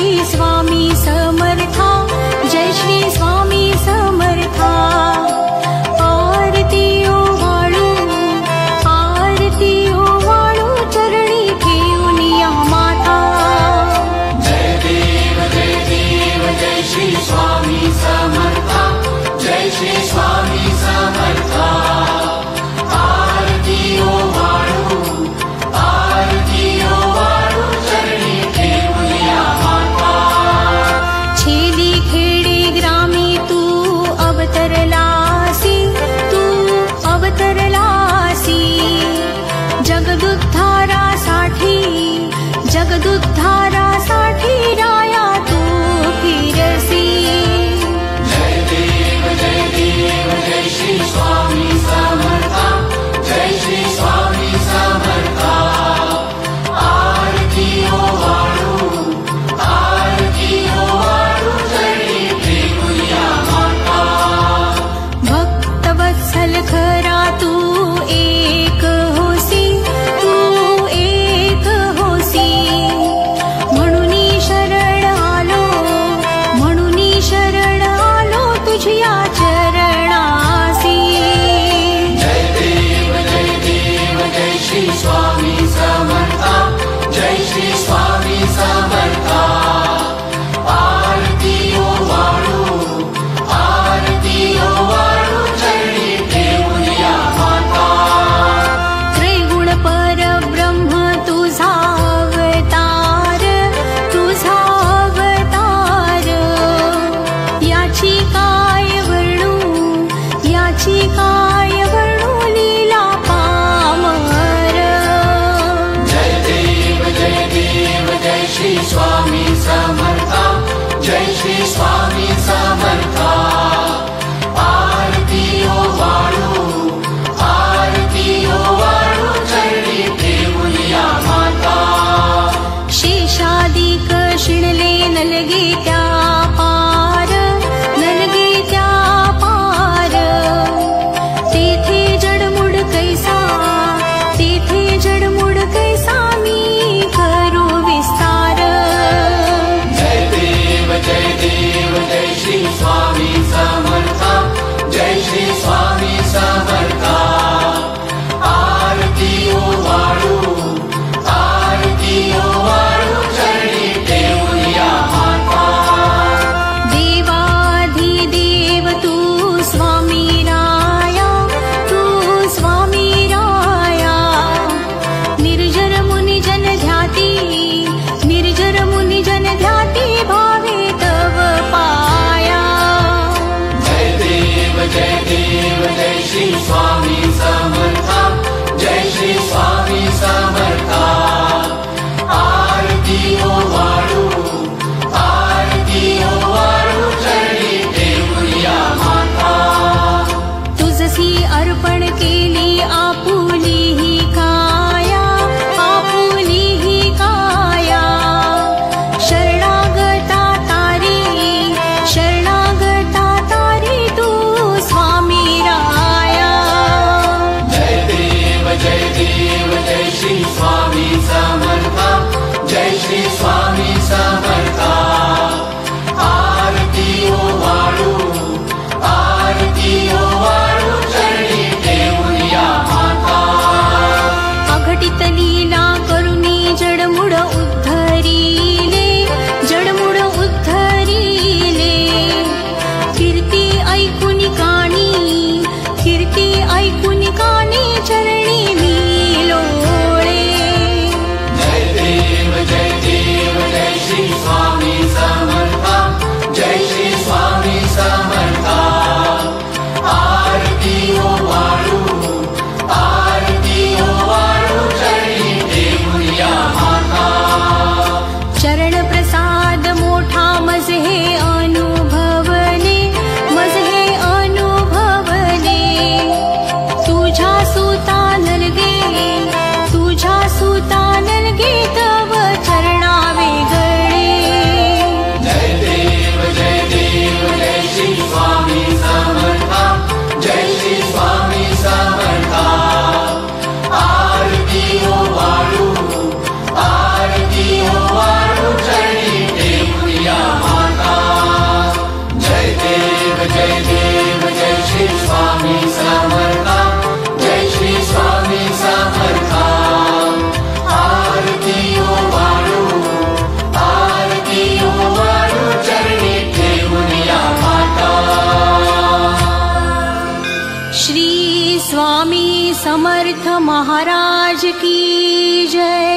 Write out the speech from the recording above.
स्वामी समर्था, जय श्री स्वामी समर्था। आरती ओवाळू, आरती ओवाळू, चरणी ठेवून या माता। जय देव जय श्री स्वामी समर्था, जय श्री स्वामी समर्था। आरती ओवाळू, आरती ओवाळू, चरणी ठेवून या माता। छेदी खेडे ग्रामी तू अवतरलासी, तू अवतरलासी। जगदुद्धारासाठी, जगदुद्धारासाठी राया तू फिरसी। जय देव जय श्री स्वामी समर्था, जय श्री स्वामी समर्था। आरती ओवाळू, आरती ओवाळू, चरणी ठेवून या माता। भक्तवत्सल खरा तू एक होसी, तू एक होसी। म्हणूनी शरण आलो, म्हणूनी शरण आलो तुझ्या चरणासी। जय देव जय श्री स्वामी समर्था, जय श्री स्वामी समर्था। आरती ओवाळू, आरती ओवाळू, चरणी ठेवून या माता। त्रैगुण परब्रह्म तुझा अवतार, तुझा अवतार। याची काय वर्णू, याची काय वर्णू लीला पामर। जय देव जय श्री स्वामी समर्था, जय श्री स्वामी समर्था। आरती ओवाळू, आरती ओवाळू, चरणी ठेवून या माता। शेषादिक शिणले नलगे त्या पार, नलगे त्या पार। तेथे जडमुड कैसा, तेथे जडमुड कैसा मी करू विस्तार। जय देव जय श्री स्वामी समर्था, जय श्री स्वामी समर्था। आरती ओवाळू, आरती ओवाळू, चरणी ठेवून या माता। देवाधिदेव तू स्वामी राया, तू स्वामी राया। निर्जर मुनी जन ध्याती, निर्जर मुनी जन ध्याती, भावे तव पाया। जय देव जय श्री स्वामी समर्था, जय श्री स्वामी समर्था। आरती ओवाळू, आरती ओवाळू, चरणी ठेवून या माता। तुझसी अर्पण केली आपुली ही काया, आपुली ही काया। शरणागता तारी, शरणागता तारी तू स्वामी राया। जय देव जय श्री स्वामी समर्था, जय श्री स्वामी समर्था। आरती ओवाळू, आरती ओवाळू, चरणी ठेवून या माता। अघटित लीला करुणी जडमुड उद्धरिले, जडमुड उद्धरिले। कीर्ती ऐकून काणी, कीर्ती ऐकून काणी, चरणी मी लोळे। जय देव जय श्री स्वामी समर्था, जय श्री स्वामी समर्था। आरती ओवाळू, आरती ओवाळू, चरणी ठेवून या माता। चरण प्रसाद मोठा मज हे अनुभवले, मज हे अनुभवले। जय देव जय श्री स्वामी समर्था, जय श्री स्वामी समर्था। आरती ओ वाळू चरणी ठेवूया माता। श्री स्वामी समर्थ महाराज की जय।